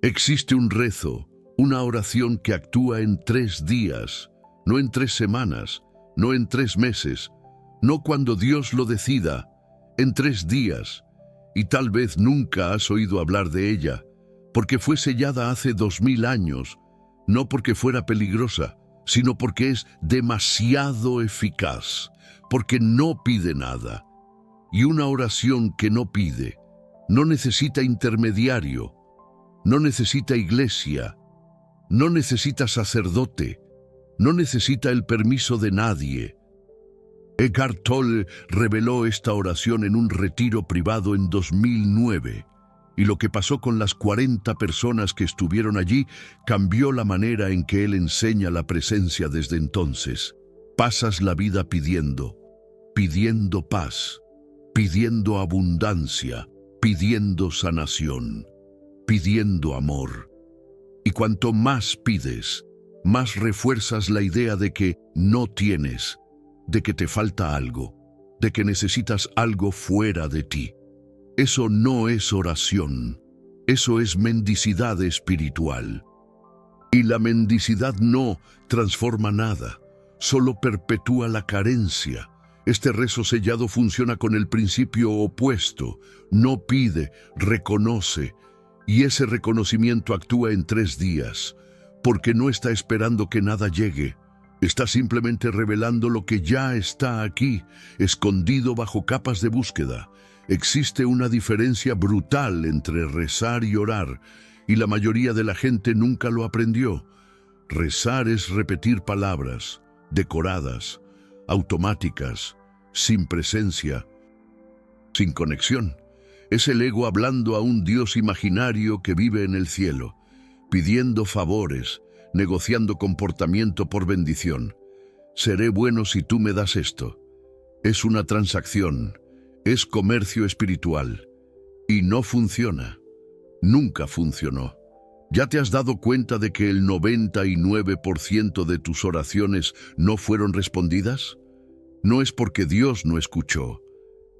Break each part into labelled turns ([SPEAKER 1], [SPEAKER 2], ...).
[SPEAKER 1] Existe un rezo, una oración que actúa en 3 días, no en 3 semanas, no en 3 meses, no cuando Dios lo decida, en 3 días. Y tal vez nunca has oído hablar de ella, porque fue sellada hace 2000 años, no porque fuera peligrosa, sino porque es demasiado eficaz, porque no pide nada. Y una oración que no pide, no necesita intermediario, no necesita iglesia, no necesita sacerdote, no necesita el permiso de nadie. Eckhart Tolle reveló esta oración en un retiro privado en 2009, y lo que pasó con las 40 personas que estuvieron allí cambió la manera en que él enseña la presencia desde entonces. Pasas la vida pidiendo paz, pidiendo abundancia, pidiendo sanación, pidiendo amor. Y cuanto más pides, más refuerzas la idea de que no tienes, de que te falta algo, de que necesitas algo fuera de ti. Eso no es oración, eso es mendicidad espiritual. Y la mendicidad no transforma nada, solo perpetúa la carencia. Este rezo sellado funciona con el principio opuesto. No pide, reconoce, y ese reconocimiento actúa en 3 días, porque no está esperando que nada llegue. Está simplemente revelando lo que ya está aquí, escondido bajo capas de búsqueda. Existe una diferencia brutal entre rezar y orar, y la mayoría de la gente nunca lo aprendió. Rezar es repetir palabras, decoradas, automáticas, sin presencia, sin conexión. Es el ego hablando a un Dios imaginario que vive en el cielo, pidiendo favores, negociando comportamiento por bendición. Seré bueno si tú me das esto. Es una transacción, es comercio espiritual, y no funciona. Nunca funcionó. ¿Ya te has dado cuenta de que el 99% de tus oraciones no fueron respondidas? No es porque Dios no escuchó,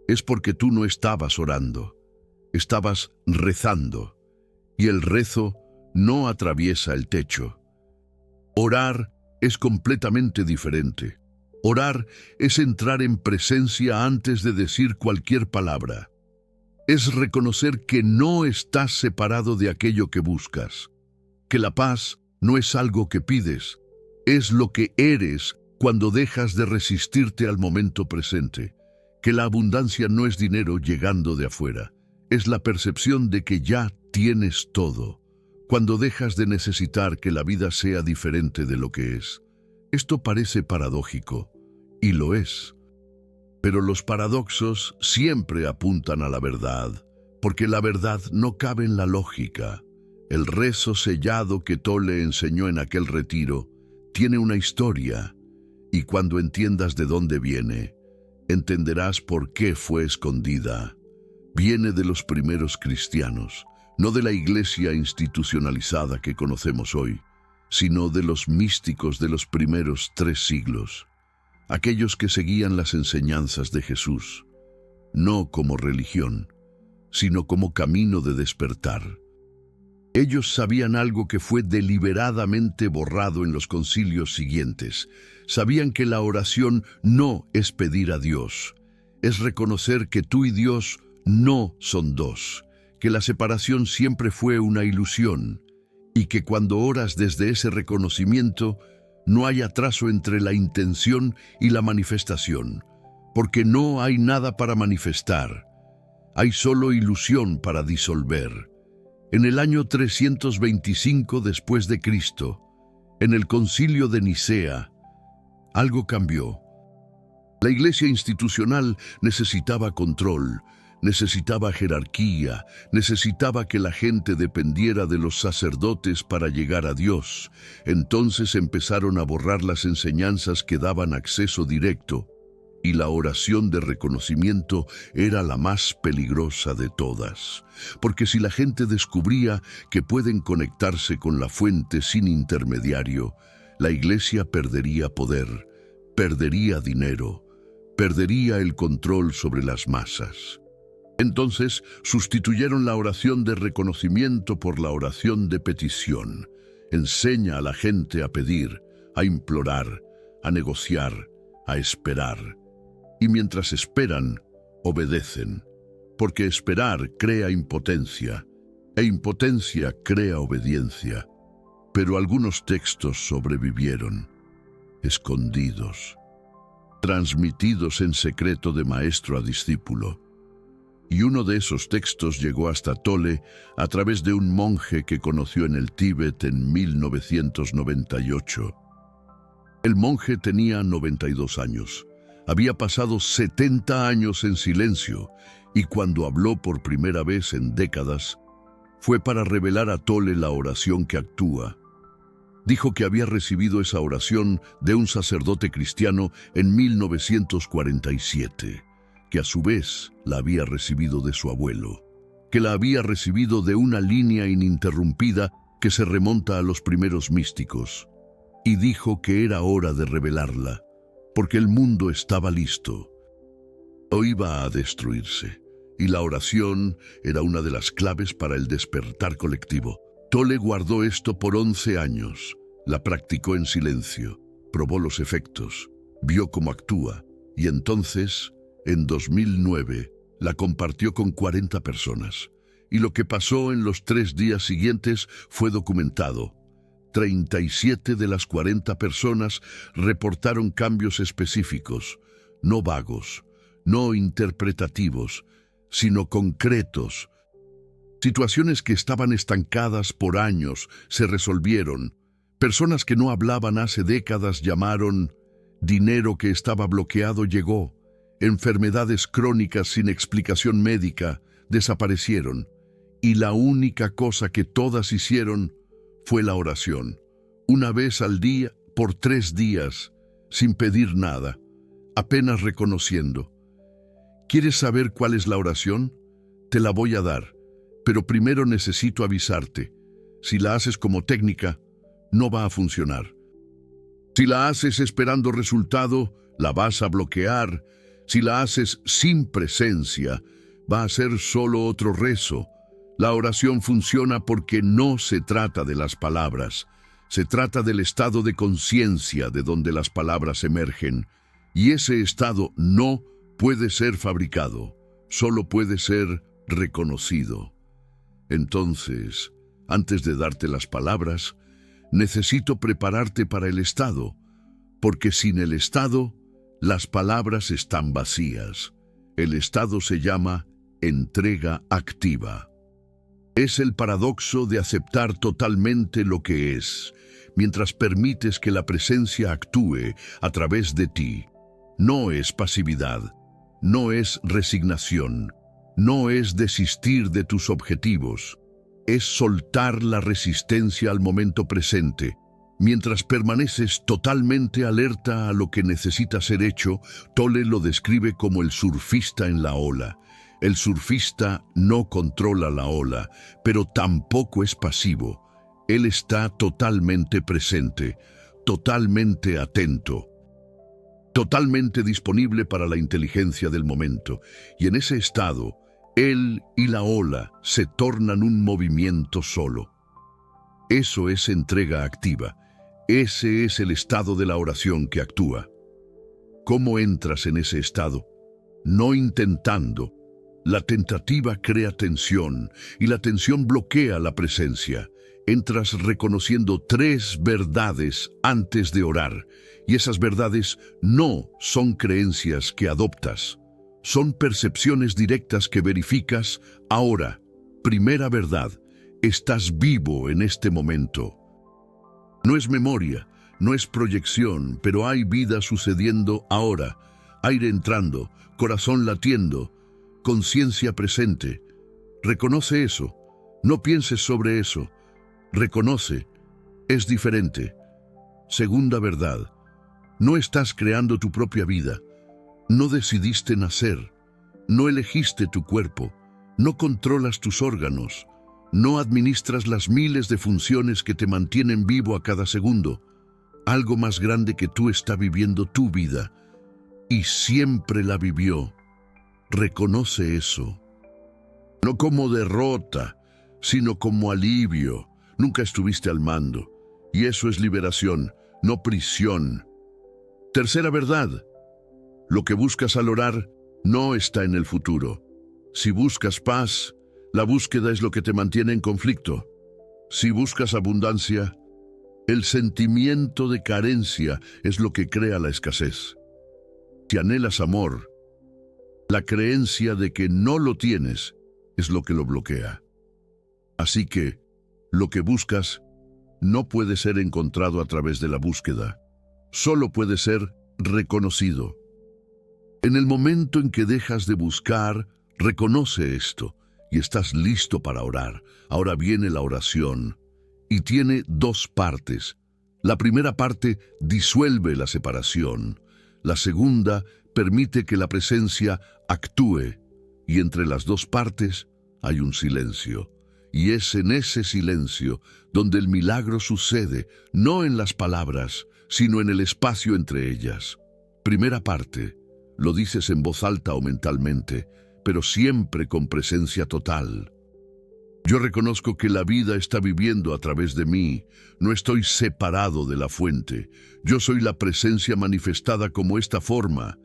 [SPEAKER 1] es porque tú no estabas orando, estabas rezando, y el rezo no atraviesa el techo. Orar es completamente diferente. Orar es entrar en presencia antes de decir cualquier palabra. Es reconocer que no estás separado de aquello que buscas, que la paz no es algo que pides, es lo que eres cuando dejas de resistirte al momento presente, que la abundancia no es dinero llegando de afuera, es la percepción de que ya tienes todo, cuando dejas de necesitar que la vida sea diferente de lo que es. Esto parece paradójico, y lo es. Pero los paradoxos siempre apuntan a la verdad, porque la verdad no cabe en la lógica. El rezo sellado que Tolle enseñó en aquel retiro tiene una historia, y cuando entiendas de dónde viene, entenderás por qué fue escondida. Viene de los primeros cristianos, no de la iglesia institucionalizada que conocemos hoy, sino de los místicos de los primeros 3 siglos. Aquellos que seguían las enseñanzas de Jesús, no como religión, sino como camino de despertar. Ellos sabían algo que fue deliberadamente borrado en los concilios siguientes. Sabían que la oración no es pedir a Dios, es reconocer que tú y Dios no son dos, que la separación siempre fue una ilusión, y que cuando oras desde ese reconocimiento, no hay atraso entre la intención y la manifestación, porque no hay nada para manifestar, hay solo ilusión para disolver. En el año 325 después de Cristo, en el concilio de Nicea, algo cambió. La iglesia institucional necesitaba control, necesitaba jerarquía, necesitaba que la gente dependiera de los sacerdotes para llegar a Dios. Entonces empezaron a borrar las enseñanzas que daban acceso directo, y la oración de reconocimiento era la más peligrosa de todas. Porque si la gente descubría que pueden conectarse con la fuente sin intermediario, la iglesia perdería poder, perdería dinero, perdería el control sobre las masas. Entonces sustituyeron la oración de reconocimiento por la oración de petición. Enseña a la gente a pedir, a implorar, a negociar, a esperar. Y mientras esperan, obedecen. Porque esperar crea impotencia, e impotencia crea obediencia. Pero algunos textos sobrevivieron, escondidos, transmitidos en secreto de maestro a discípulo. Y uno de esos textos llegó hasta Tolle a través de un monje que conoció en el Tíbet en 1998. El monje tenía 92 años. Había pasado 70 años en silencio y cuando habló por primera vez en décadas, fue para revelar a Tolle la oración que actúa. Dijo que había recibido esa oración de un sacerdote cristiano en 1947. Que a su vez la había recibido de su abuelo, que la había recibido de una línea ininterrumpida que se remonta a los primeros místicos, y dijo que era hora de revelarla, porque el mundo estaba listo, o iba a destruirse, y la oración era una de las claves para el despertar colectivo. Tolle guardó esto por 11 años, la practicó en silencio, probó los efectos, vio cómo actúa, y entonces, en 2009, la compartió con 40 personas. Y lo que pasó en los 3 días siguientes fue documentado. 37 de las 40 personas reportaron cambios específicos, no vagos, no interpretativos, sino concretos. Situaciones que estaban estancadas por años se resolvieron. Personas que no hablaban hace décadas llamaron. Dinero que estaba bloqueado llegó. Enfermedades crónicas sin explicación médica desaparecieron. Y la única cosa que todas hicieron fue la oración. Una vez al día, por 3 días, sin pedir nada, apenas reconociendo. ¿Quieres saber cuál es la oración? Te la voy a dar, pero primero necesito avisarte. Si la haces como técnica, no va a funcionar. Si la haces esperando resultado, la vas a bloquear. Si la haces sin presencia, va a ser solo otro rezo. La oración funciona porque no se trata de las palabras, se trata del estado de conciencia de donde las palabras emergen, y ese estado no puede ser fabricado, solo puede ser reconocido. Entonces, antes de darte las palabras, necesito prepararte para el estado, porque sin el estado, las palabras están vacías. El estado se llama entrega activa. Es el paradoxo de aceptar totalmente lo que es, mientras permites que la presencia actúe a través de ti. No es pasividad, no es resignación, no es desistir de tus objetivos, es soltar la resistencia al momento presente. Mientras permaneces totalmente alerta a lo que necesita ser hecho, Tolle lo describe como el surfista en la ola. El surfista no controla la ola, pero tampoco es pasivo. Él está totalmente presente, totalmente atento, totalmente disponible para la inteligencia del momento. Y en ese estado, él y la ola se tornan un movimiento solo. Eso es entrega activa. Ese es el estado de la oración que actúa. ¿Cómo entras en ese estado? No intentando. La tentativa crea tensión y la tensión bloquea la presencia. Entras reconociendo 3 verdades antes de orar, y esas verdades no son creencias que adoptas, son percepciones directas que verificas ahora. Primera verdad, estás vivo en este momento. No es memoria, no es proyección, pero hay vida sucediendo ahora, aire entrando, corazón latiendo, conciencia presente. Reconoce eso, no pienses sobre eso. Reconoce, es diferente. Segunda verdad, no estás creando tu propia vida. No decidiste nacer. No elegiste tu cuerpo. No controlas tus órganos. No administras las miles de funciones que te mantienen vivo a cada segundo. Algo más grande que tú está viviendo tu vida. Y siempre la vivió. Reconoce eso. no como derrota, sino como alivio. Nunca estuviste al mando, y eso es liberación, no prisión. Tercera verdad: lo que buscas al orar no está en el futuro. Si buscas paz, la búsqueda es lo que te mantiene en conflicto. Si buscas abundancia, el sentimiento de carencia es lo que crea la escasez. Si anhelas amor, la creencia de que no lo tienes es lo que lo bloquea. Así que, lo que buscas no puede ser encontrado a través de la búsqueda, solo puede ser reconocido. En el momento en que dejas de buscar, reconoce esto y estás listo para orar. Ahora viene la oración y tiene dos partes. La primera parte disuelve la separación. La segunda permite que la presencia actúe, y entre las dos partes hay un silencio. Y es en ese silencio donde el milagro sucede, no en las palabras, sino en el espacio entre ellas. Primera parte: lo dices en voz alta o mentalmente, pero siempre con presencia total. Yo reconozco que la vida está viviendo a través de mí. No estoy separado de la fuente. Yo soy la presencia manifestada como esta forma,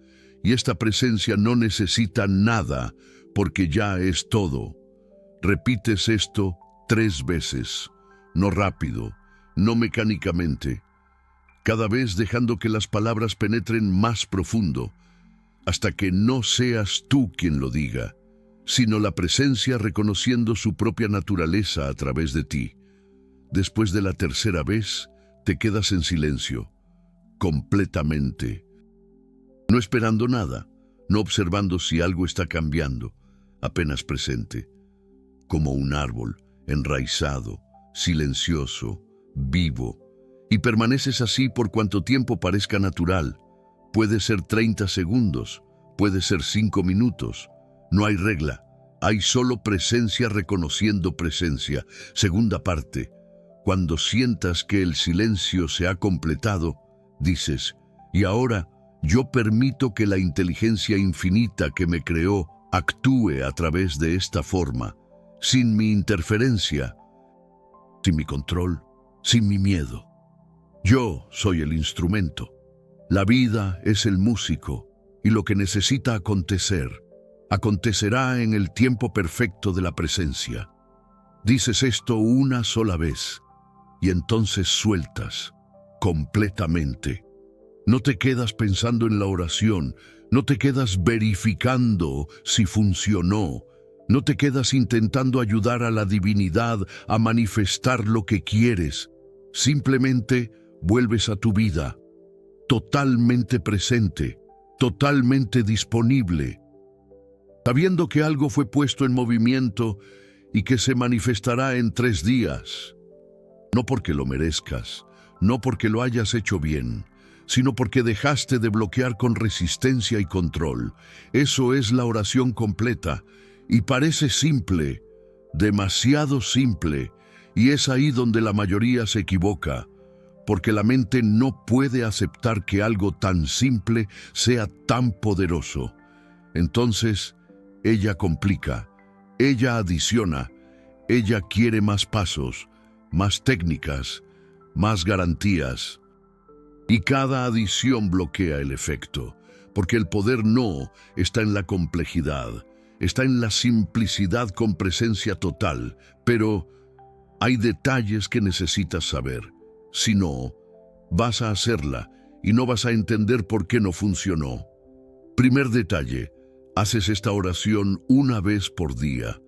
[SPEAKER 1] y esta presencia no necesita nada, porque ya es todo. Repites esto 3 veces, no rápido, no mecánicamente, cada vez dejando que las palabras penetren más profundo, hasta que no seas tú quien lo diga, sino la presencia reconociendo su propia naturaleza a través de ti. Después de la tercera vez, te quedas en silencio, completamente, no esperando nada, no observando si algo está cambiando, apenas presente, como un árbol, enraizado, silencioso, vivo, y permaneces así por cuanto tiempo parezca natural. Puede ser 30 segundos, puede ser 5 minutos. No hay regla, hay solo presencia reconociendo presencia. Segunda parte: cuando sientas que el silencio se ha completado, dices: y ahora yo permito que la inteligencia infinita que me creó actúe a través de esta forma, sin mi interferencia, sin mi control, sin mi miedo. Yo soy el instrumento. La vida es el músico, y lo que necesita acontecer, acontecerá en el tiempo perfecto de la presencia. Dices esto una sola vez, y entonces sueltas, completamente. No te quedas pensando en la oración, no te quedas verificando si funcionó, no te quedas intentando ayudar a la divinidad a manifestar lo que quieres. Simplemente vuelves a tu vida, totalmente presente, totalmente disponible, sabiendo que algo fue puesto en movimiento y que se manifestará en 3 días. No porque lo merezcas, no porque lo hayas hecho bien, sino porque dejaste de bloquear con resistencia y control. Eso es la oración completa, y parece simple, demasiado simple, y es ahí donde la mayoría se equivoca, porque la mente no puede aceptar que algo tan simple sea tan poderoso. Entonces, ella complica, ella adiciona, ella quiere más pasos, más técnicas, más garantías. Y cada adición bloquea el efecto, porque el poder no está en la complejidad, está en la simplicidad con presencia total, pero hay detalles que necesitas saber. Si no, vas a hacerla y no vas a entender por qué no funcionó. Primer detalle: haces esta oración una vez por día,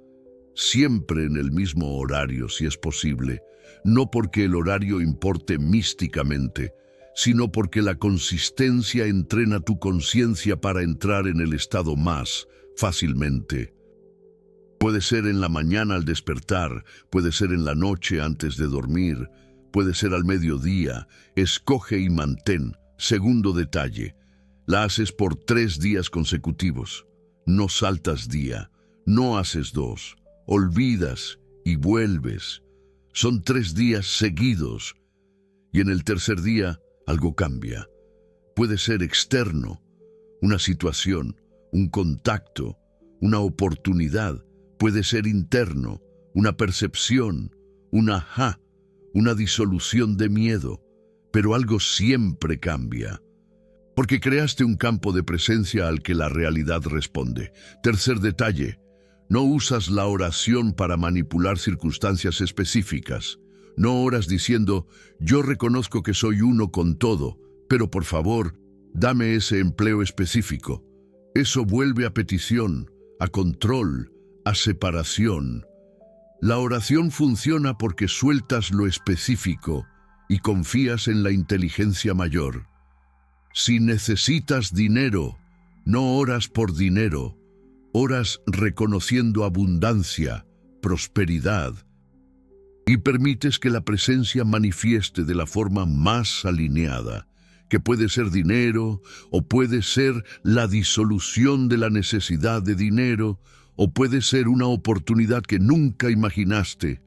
[SPEAKER 1] siempre en el mismo horario si es posible, no porque el horario importe místicamente, sino porque la consistencia entrena tu conciencia para entrar en el estado más fácilmente. Puede ser en la mañana al despertar, puede ser en la noche antes de dormir, puede ser al mediodía. Escoge y mantén. Segundo detalle: la haces por 3 días consecutivos. No saltas día, no haces 2, olvidas y vuelves. Son 3 días seguidos. Y en el tercer día, algo cambia. Puede ser externo, una situación, un contacto, una oportunidad. Puede ser interno, una percepción, un ajá, una disolución de miedo, pero algo siempre cambia. Porque creaste un campo de presencia al que la realidad responde. Tercer detalle, no usas la oración para manipular circunstancias específicas. No oras diciendo, yo reconozco que soy uno con todo, pero por favor, dame ese empleo específico. Eso vuelve a petición, a control, a separación. La oración funciona porque sueltas lo específico y confías en la inteligencia mayor. Si necesitas dinero, no oras por dinero, oras reconociendo abundancia, prosperidad, y permites que la presencia manifieste de la forma más alineada, que puede ser dinero, o puede ser la disolución de la necesidad de dinero, o puede ser una oportunidad que nunca imaginaste.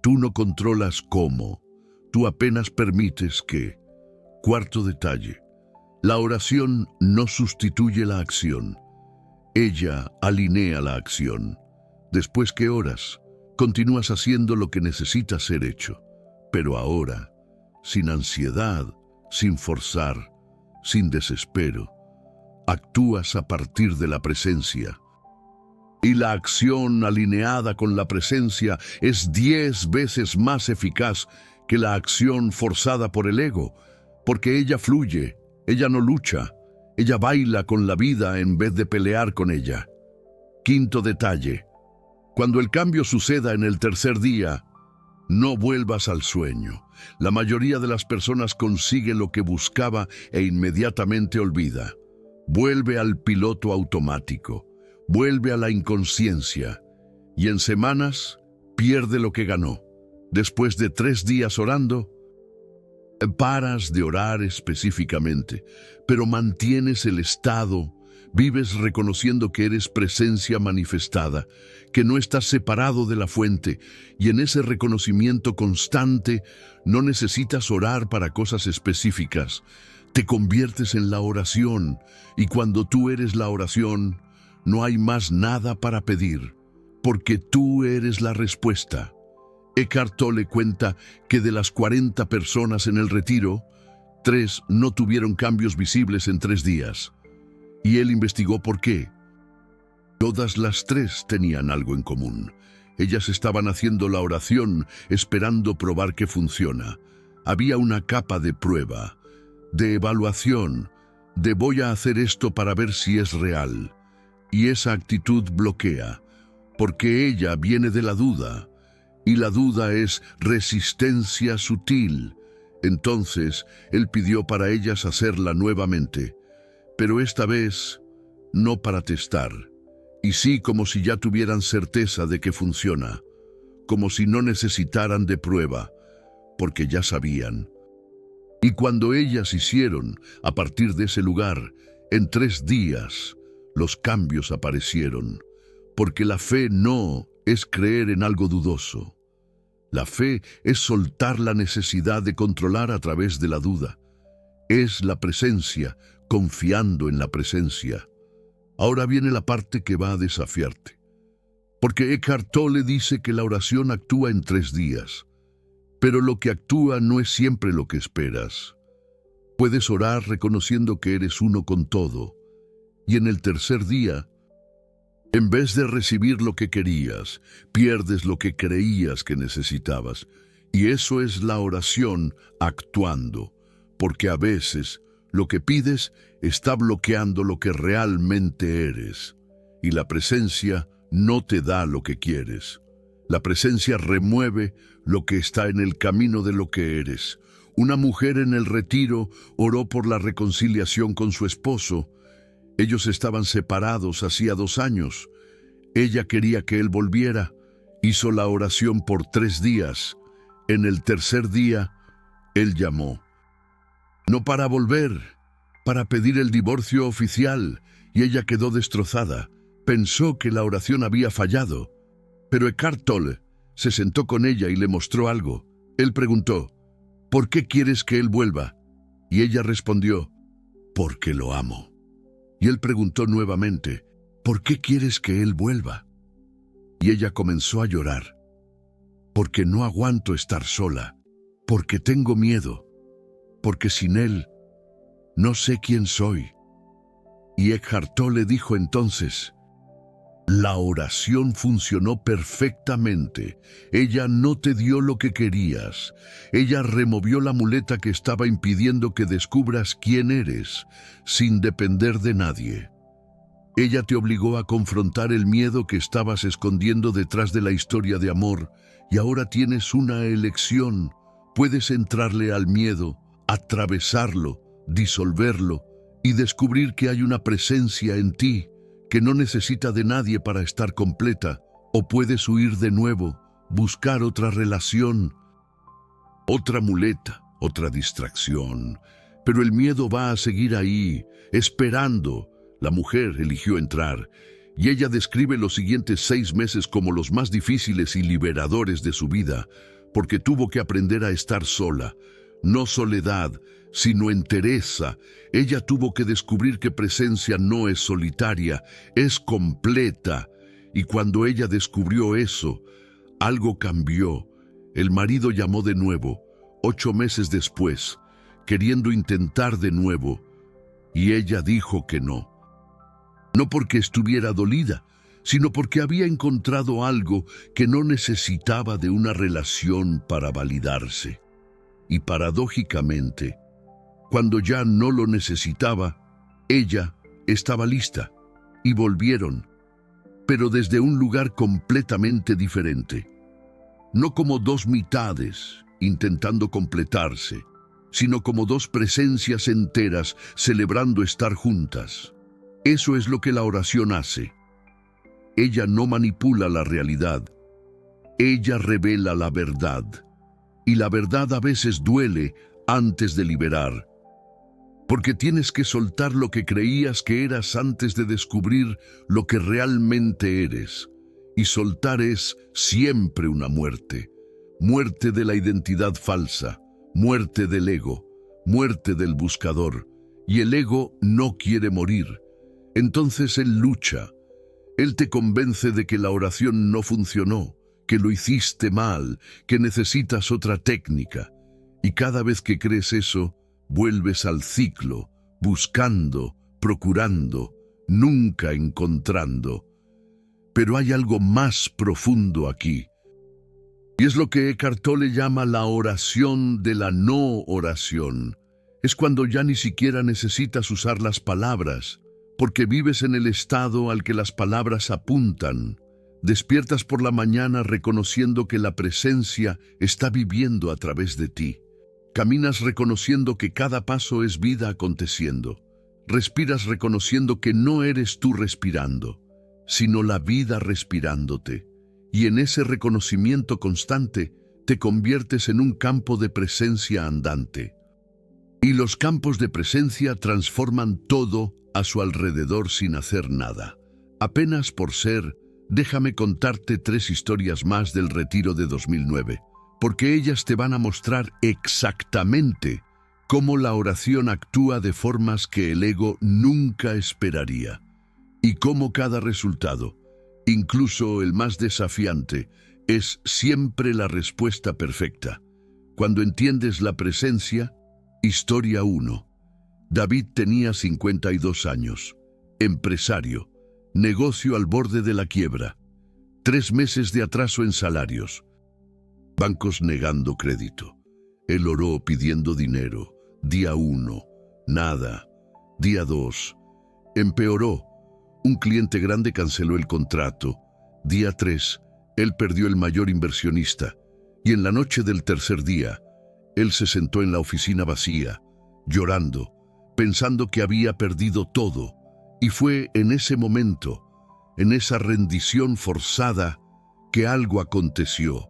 [SPEAKER 1] Tú no controlas cómo, tú apenas permites que. Cuarto detalle, la oración no sustituye la acción. Ella alinea la acción. Después que oras, continúas haciendo lo que necesita ser hecho, pero ahora, sin ansiedad, sin forzar, sin desespero. Actúas a partir de la presencia. Y la acción alineada con la presencia es 10 veces más eficaz que la acción forzada por el ego, porque ella fluye, ella no lucha, ella baila con la vida en vez de pelear con ella. Quinto detalle, cuando el cambio suceda en el tercer día, no vuelvas al sueño. La mayoría de las personas consigue lo que buscaba e inmediatamente olvida. Vuelve al piloto automático, vuelve a la inconsciencia y en semanas pierde lo que ganó. Después de 3 días orando, paras de orar específicamente, pero mantienes el estado. Vives reconociendo que eres presencia manifestada, que no estás separado de la fuente, y en ese reconocimiento constante no necesitas orar para cosas específicas. Te conviertes en la oración, y cuando tú eres la oración, no hay más nada para pedir, porque tú eres la respuesta. Eckhart Tolle cuenta que de las 40 personas en el retiro, 3 no tuvieron cambios visibles en 3 días. Y él investigó por qué. Todas las 3 tenían algo en común. Ellas estaban haciendo la oración esperando probar que funciona. Había una capa de prueba, de evaluación, de voy a hacer esto para ver si es real. Y esa actitud bloquea, porque ella viene de la duda, y la duda es resistencia sutil. Entonces, él pidió para ellas hacerla nuevamente, pero esta vez no para testar, y sí como si ya tuvieran certeza de que funciona, como si no necesitaran de prueba, porque ya sabían. Y cuando ellas hicieron, a partir de ese lugar, en 3 días, los cambios aparecieron, porque la fe no es creer en algo dudoso. La fe es soltar la necesidad de controlar a través de la duda. Es la presencia, confiando en la presencia. Ahora viene la parte que va a desafiarte. Porque Eckhart Tolle dice que la oración actúa en 3 días, pero lo que actúa no es siempre lo que esperas. Puedes orar reconociendo que eres uno con todo, y en el tercer día, en vez de recibir lo que querías, pierdes lo que creías que necesitabas. Y eso es la oración actuando, porque a veces lo que pides está bloqueando lo que realmente eres, y la presencia no te da lo que quieres. La presencia remueve lo que está en el camino de lo que eres. Una mujer en el retiro oró por la reconciliación con su esposo. Ellos estaban separados hacía 2 años. Ella quería que él volviera. Hizo la oración por 3 días. En el tercer día, él llamó. No para volver, para pedir el divorcio oficial, y ella quedó destrozada. Pensó que la oración había fallado. Pero Eckhart Tolle se sentó con ella y le mostró algo. Él preguntó, ¿por qué quieres que él vuelva? Y ella respondió, porque lo amo. Y él preguntó nuevamente, ¿por qué quieres que él vuelva? Y ella comenzó a llorar, porque no aguanto estar sola, porque tengo miedo, porque sin él no sé quién soy. Y Eckhart Tolle dijo entonces: la oración funcionó perfectamente. Ella no te dio lo que querías. Ella removió la muleta que estaba impidiendo que descubras quién eres, sin depender de nadie. Ella te obligó a confrontar el miedo que estabas escondiendo detrás de la historia de amor, y ahora tienes una elección. Puedes entrarle al miedo, atravesarlo, disolverlo, y descubrir que hay una presencia en ti que no necesita de nadie para estar completa, o puedes huir de nuevo, buscar otra relación, otra muleta, otra distracción. Pero el miedo va a seguir ahí, esperando. La mujer eligió entrar, y ella describe los siguientes 6 meses como los más difíciles y liberadores de su vida, porque tuvo que aprender a estar sola. No soledad, sino entereza. Ella tuvo que descubrir que presencia no es solitaria, es completa. Y cuando ella descubrió eso, algo cambió. El marido llamó de nuevo, 8 meses después, queriendo intentar de nuevo, y ella dijo que no. No porque estuviera dolida, sino porque había encontrado algo que no necesitaba de una relación para validarse. Y paradójicamente, cuando ya no lo necesitaba, ella estaba lista, y volvieron, pero desde un lugar completamente diferente. No como dos mitades intentando completarse, sino como dos presencias enteras celebrando estar juntas. Eso es lo que la oración hace. Ella no manipula la realidad, ella revela la verdad. Y la verdad a veces duele antes de liberar, porque tienes que soltar lo que creías que eras antes de descubrir lo que realmente eres. Y soltar es siempre una muerte. Muerte de la identidad falsa, muerte del ego, muerte del buscador. Y el ego no quiere morir. Entonces él lucha. Él te convence de que la oración no funcionó, que lo hiciste mal, que necesitas otra técnica. Y cada vez que crees eso, vuelves al ciclo, buscando, procurando, nunca encontrando. Pero hay algo más profundo aquí. Y es lo que Eckhart Tolle llama la oración de la no oración. Es cuando ya ni siquiera necesitas usar las palabras, porque vives en el estado al que las palabras apuntan. Despiertas por la mañana reconociendo que la presencia está viviendo a través de ti. Caminas reconociendo que cada paso es vida aconteciendo. Respiras reconociendo que no eres tú respirando, sino la vida respirándote. Y en ese reconocimiento constante te conviertes en un campo de presencia andante. Y los campos de presencia transforman todo a su alrededor sin hacer nada. Apenas por ser, déjame contarte 3 historias más del retiro de 2009, porque ellas te van a mostrar exactamente cómo la oración actúa de formas que el ego nunca esperaría, y cómo cada resultado, incluso el más desafiante, es siempre la respuesta perfecta. Cuando entiendes la presencia. Historia 1. David tenía 52 años, empresario, negocio al borde de la quiebra, 3 meses de atraso en salarios, bancos negando crédito. Él oró pidiendo dinero. Día 1, nada. Día 2, empeoró. Un cliente grande canceló el contrato. Día 3, él perdió el mayor inversionista. Y en la noche del tercer día, él se sentó en la oficina vacía, llorando, pensando que había perdido todo. Y fue en ese momento, en esa rendición forzada, que algo aconteció.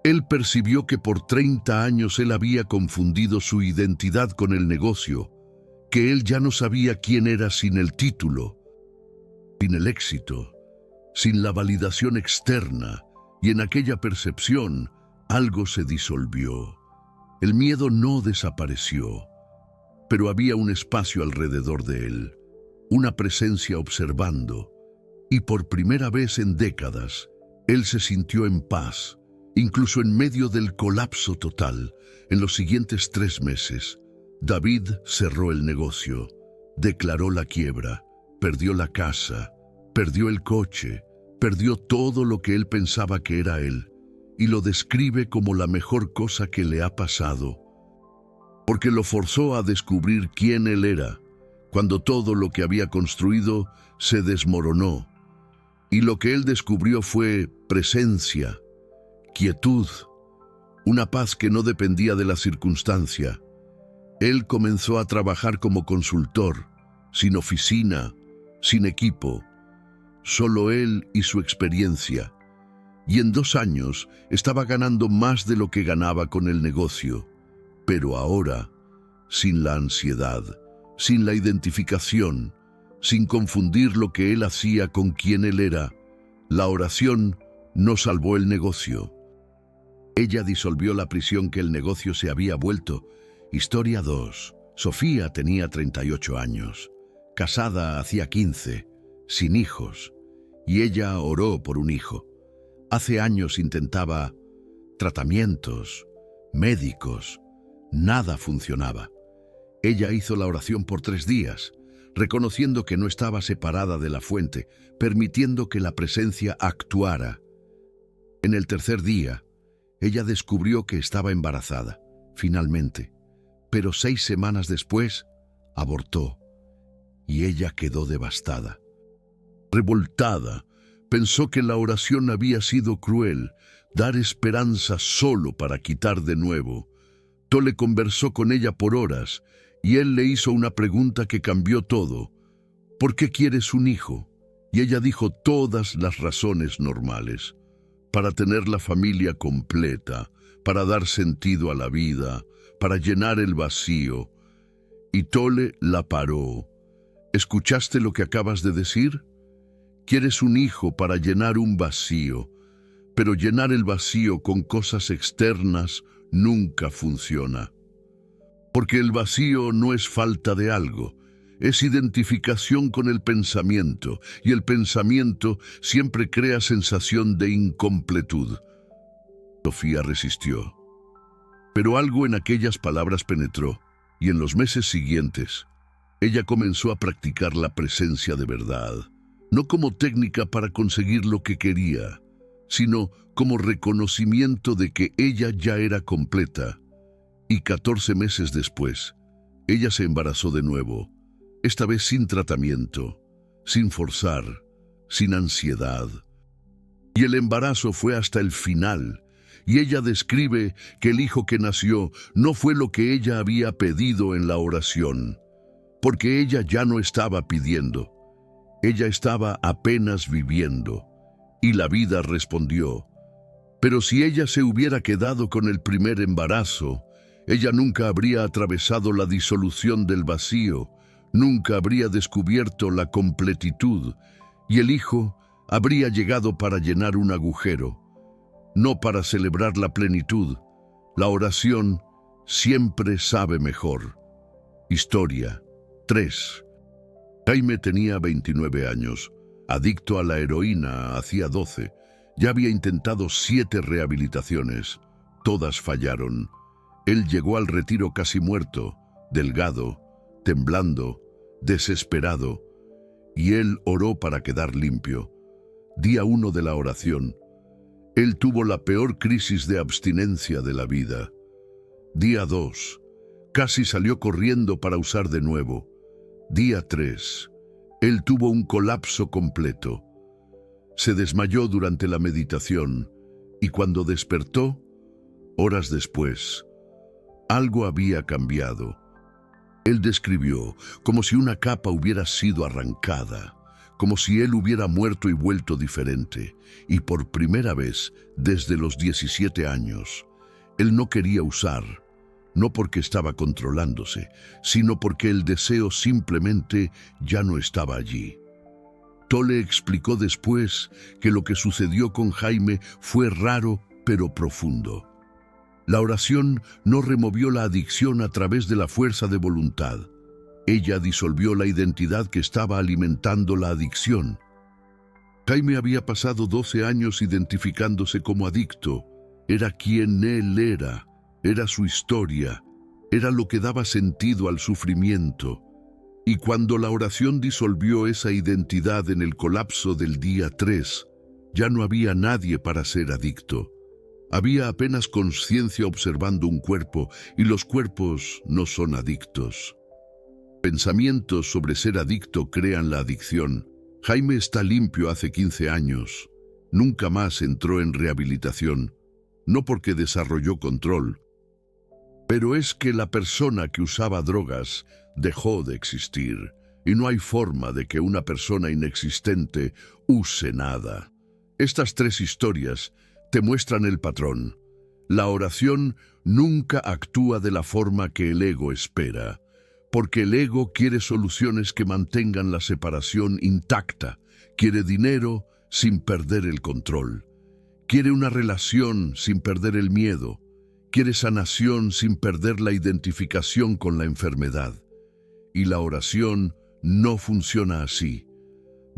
[SPEAKER 1] Él percibió que por 30 años él había confundido su identidad con el negocio, que él ya no sabía quién era sin el título, sin el éxito, sin la validación externa, y en aquella percepción algo se disolvió. El miedo no desapareció, pero había un espacio alrededor de él, una presencia observando, y por primera vez en décadas, Él se sintió en paz, incluso en medio del colapso total. En los siguientes 3 meses, David cerró el negocio, declaró la quiebra, perdió la casa, perdió el coche, perdió todo lo que él pensaba que era él, y lo describe como la mejor cosa que le ha pasado, porque lo forzó a descubrir quién él era, cuando todo lo que había construido se desmoronó. Y lo que él descubrió fue presencia, quietud, una paz que no dependía de la circunstancia. Él comenzó a trabajar como consultor, sin oficina, sin equipo, solo él y su experiencia. Y en 2 años estaba ganando más de lo que ganaba con el negocio. Pero ahora, sin la ansiedad, sin la identificación, sin confundir lo que él hacía con quien él era, la oración no salvó el negocio. Ella disolvió la prisión que el negocio se había vuelto. Historia 2. Sofía tenía 38 años, casada hacía 15, sin hijos, y ella oró por un hijo. Hace años intentaba tratamientos, médicos, nada funcionaba. Ella hizo la oración por 3 días, reconociendo que no estaba separada de la fuente, permitiendo que la presencia actuara. En el 3er día, ella descubrió que estaba embarazada, finalmente, pero 6 semanas después, abortó, y ella quedó devastada. Revoltada, pensó que la oración había sido cruel, dar esperanza solo para quitar de nuevo. Tole conversó con ella por horas, y él le hizo una pregunta que cambió todo. ¿Por qué quieres un hijo? Y ella dijo todas las razones normales. Para tener la familia completa, para dar sentido a la vida, para llenar el vacío. Y Tole la paró. ¿Escuchaste lo que acabas de decir? Quieres un hijo para llenar un vacío, pero llenar el vacío con cosas externas nunca funciona. Porque el vacío no es falta de algo, es identificación con el pensamiento, y el pensamiento siempre crea sensación de incompletud. Sofía resistió. Pero algo en aquellas palabras penetró, y en los meses siguientes, ella comenzó a practicar la presencia de verdad, no como técnica para conseguir lo que quería, sino como reconocimiento de que ella ya era completa. Y 14 meses después, ella se embarazó de nuevo, esta vez sin tratamiento, sin forzar, sin ansiedad. Y el embarazo fue hasta el final, y ella describe que el hijo que nació no fue lo que ella había pedido en la oración, porque ella ya no estaba pidiendo, ella estaba apenas viviendo, y la vida respondió. Pero si ella se hubiera quedado con el primer embarazo, ella nunca habría atravesado la disolución del vacío, nunca habría descubierto la completitud, y el hijo habría llegado para llenar un agujero, no para celebrar la plenitud. La oración siempre sabe mejor. Historia 3. Jaime tenía 29 años, adicto a la heroína hacía 12. Ya había intentado 7 rehabilitaciones. Todas fallaron. Él llegó al retiro casi muerto, delgado, temblando, desesperado, y él oró para quedar limpio. Día 1 de la oración. Él tuvo la peor crisis de abstinencia de la vida. Día 2. Casi salió corriendo para usar de nuevo. Día 3. Él tuvo un colapso completo. Se desmayó durante la meditación y cuando despertó, horas después, algo había cambiado. Él describió como si una capa hubiera sido arrancada, como si él hubiera muerto y vuelto diferente, y por primera vez desde los 17 años, él no quería usar, no porque estaba controlándose, sino porque el deseo simplemente ya no estaba allí. Tole explicó después que lo que sucedió con Jaime fue raro pero profundo. La oración no removió la adicción a través de la fuerza de voluntad. Ella disolvió la identidad que estaba alimentando la adicción. Jaime había pasado 12 años identificándose como adicto. Era quien él era su historia, era lo que daba sentido al sufrimiento. Y cuando la oración disolvió esa identidad en el colapso del día 3, ya no había nadie para ser adicto. Había apenas conciencia observando un cuerpo, y los cuerpos no son adictos. Pensamientos sobre ser adicto crean la adicción. Jaime está limpio hace 15 años. Nunca más entró en rehabilitación, no porque desarrolló control, pero es que la persona que usaba drogas dejó de existir, y no hay forma de que una persona inexistente use nada. Estas 3 historias te muestran el patrón. La oración nunca actúa de la forma que el ego espera, porque el ego quiere soluciones que mantengan la separación intacta, quiere dinero sin perder el control, quiere una relación sin perder el miedo, quiere sanación sin perder la identificación con la enfermedad. Y la oración no funciona así,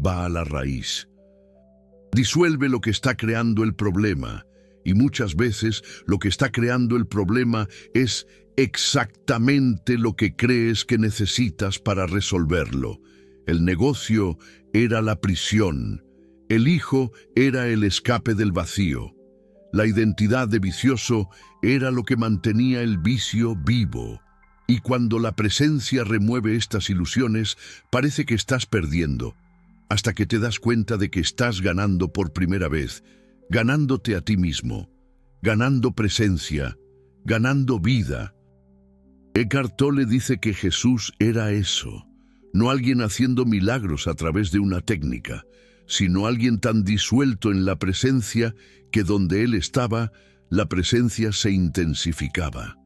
[SPEAKER 1] va a la raíz. Disuelve lo que está creando el problema, y muchas veces lo que está creando el problema es exactamente lo que crees que necesitas para resolverlo. El negocio era la prisión, el hijo era el escape del vacío. La identidad de vicioso era lo que mantenía el vicio vivo. Y cuando la presencia remueve estas ilusiones, parece que estás perdiendo, hasta que te das cuenta de que estás ganando por primera vez, ganándote a ti mismo, ganando presencia, ganando vida. Eckhart Tolle dice que Jesús era eso, no alguien haciendo milagros a través de una técnica, sino alguien tan disuelto en la presencia que donde él estaba, la presencia se intensificaba.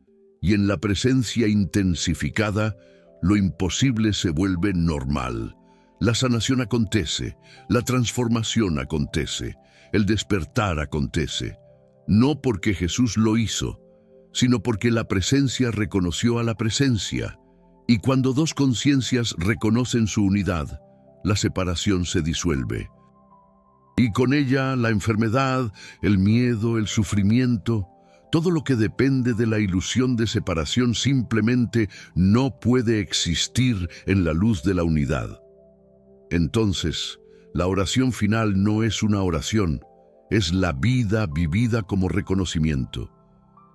[SPEAKER 1] Y en la presencia intensificada, lo imposible se vuelve normal. La sanación acontece, la transformación acontece, el despertar acontece. No porque Jesús lo hizo, sino porque la presencia reconoció a la presencia. Y cuando 2 conciencias reconocen su unidad, la separación se disuelve. Y con ella la enfermedad, el miedo, el sufrimiento, todo lo que depende de la ilusión de separación simplemente no puede existir en la luz de la unidad. Entonces, la oración final no es una oración, es la vida vivida como reconocimiento.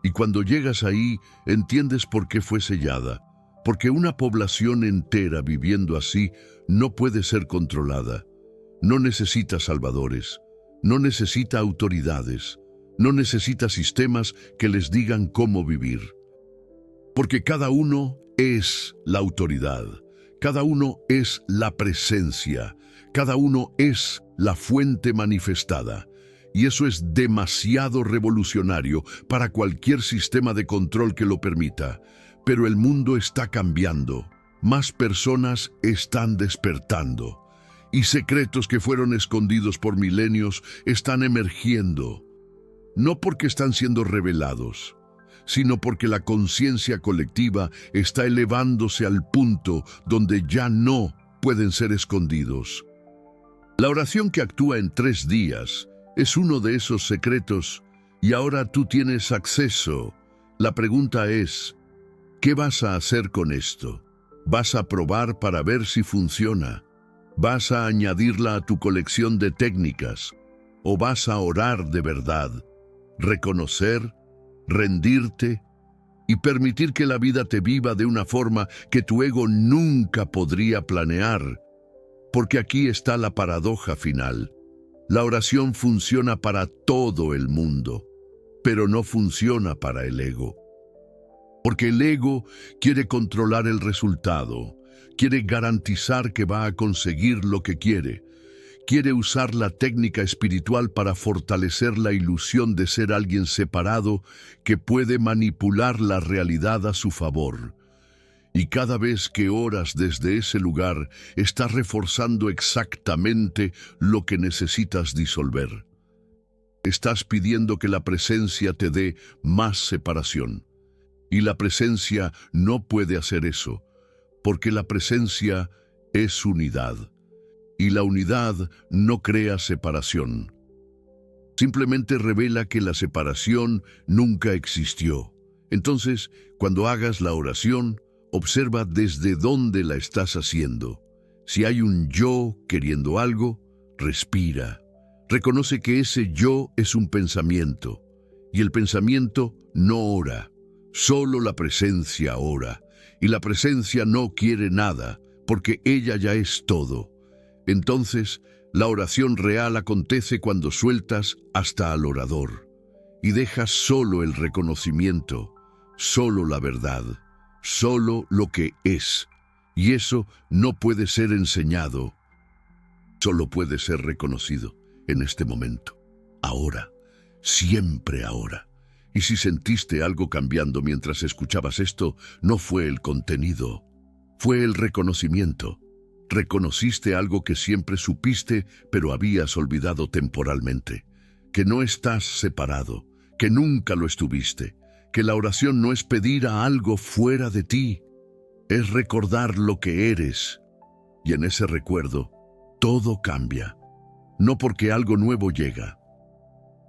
[SPEAKER 1] Y cuando llegas ahí, entiendes por qué fue sellada, porque una población entera viviendo así no puede ser controlada. No necesita salvadores, no necesita autoridades, no necesita sistemas que les digan cómo vivir. Porque cada uno es la autoridad, cada uno es la presencia, cada uno es la fuente manifestada. Y eso es demasiado revolucionario para cualquier sistema de control que lo permita. Pero el mundo está cambiando, más personas están despertando. Y secretos que fueron escondidos por milenios están emergiendo, no porque están siendo revelados, sino porque la conciencia colectiva está elevándose al punto donde ya no pueden ser escondidos. La oración que actúa en 3 días es uno de esos secretos, y ahora tú tienes acceso. La pregunta es, ¿qué vas a hacer con esto? ¿Vas a probar para ver si funciona? ¿Vas a añadirla a tu colección de técnicas? ¿O vas a orar de verdad, reconocer, rendirte y permitir que la vida te viva de una forma que tu ego nunca podría planear? Porque aquí está la paradoja final. La oración funciona para todo el mundo, pero no funciona para el ego. Porque el ego quiere controlar el resultado, quiere garantizar que va a conseguir lo que quiere. Quiere usar la técnica espiritual para fortalecer la ilusión de ser alguien separado que puede manipular la realidad a su favor. Y cada vez que oras desde ese lugar, estás reforzando exactamente lo que necesitas disolver. Estás pidiendo que la presencia te dé más separación. Y la presencia no puede hacer eso, porque la presencia es unidad. y la unidad no crea separación. Simplemente revela que la separación nunca existió. Entonces, cuando hagas la oración, observa desde dónde la estás haciendo. Si hay un yo queriendo algo, respira. Reconoce que ese yo es un pensamiento, y el pensamiento no ora, solo la presencia ora, y la presencia no quiere nada, porque ella ya es todo. Entonces, la oración real acontece cuando sueltas hasta al orador, y dejas solo el reconocimiento, solo la verdad, solo lo que es, y eso no puede ser enseñado, solo puede ser reconocido en este momento, ahora, siempre ahora. Y si sentiste algo cambiando mientras escuchabas esto, no fue el contenido, fue el reconocimiento. Reconociste algo que siempre supiste, pero habías olvidado temporalmente, que no estás separado, que nunca lo estuviste, que la oración no es pedir a algo fuera de ti, es recordar lo que eres. Y en ese recuerdo, todo cambia, no porque algo nuevo llega,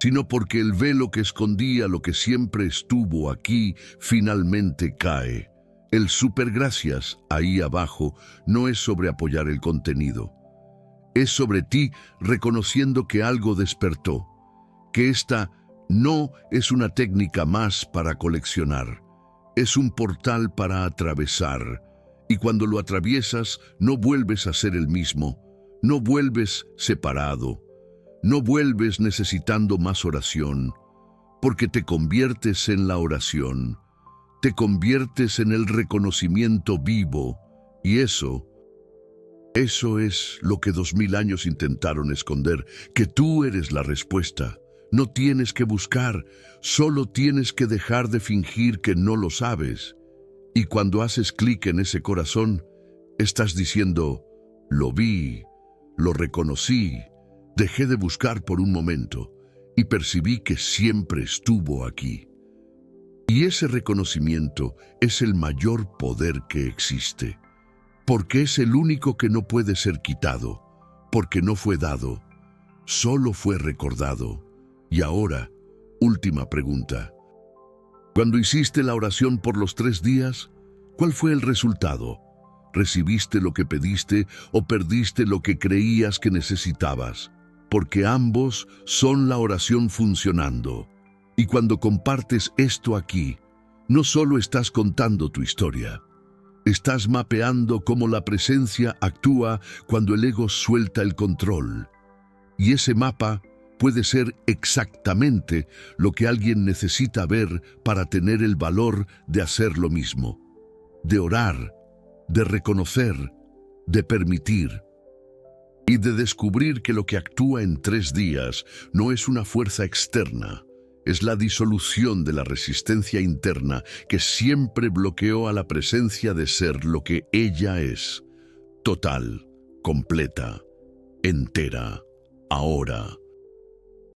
[SPEAKER 1] sino porque el velo que escondía lo que siempre estuvo aquí finalmente cae. El supergracias ahí abajo no es sobre apoyar el contenido, es sobre ti reconociendo que algo despertó, que esta no es una técnica más para coleccionar, es un portal para atravesar, y cuando lo atraviesas no vuelves a ser el mismo, no vuelves separado, no vuelves necesitando más oración, porque te conviertes en la oración, te conviertes en el reconocimiento vivo, y eso es lo que 2000 años intentaron esconder, que tú eres la respuesta. No tienes que buscar, solo tienes que dejar de fingir que no lo sabes. Y cuando haces clic en ese corazón, estás diciendo, lo vi, lo reconocí, dejé de buscar por un momento y percibí que siempre estuvo aquí. Y ese reconocimiento es el mayor poder que existe, porque es el único que no puede ser quitado, porque no fue dado, solo fue recordado. Y ahora, última pregunta. Cuando hiciste la oración por los 3 días, ¿cuál fue el resultado? ¿Recibiste lo que pediste o perdiste lo que creías que necesitabas? Porque ambos son la oración funcionando. Y cuando compartes esto aquí, no solo estás contando tu historia, estás mapeando cómo la presencia actúa cuando el ego suelta el control. Y ese mapa puede ser exactamente lo que alguien necesita ver para tener el valor de hacer lo mismo, de orar, de reconocer, de permitir y de descubrir que lo que actúa en 3 días no es una fuerza externa, es la disolución de la resistencia interna que siempre bloqueó a la presencia de ser lo que ella es, total, completa, entera, ahora.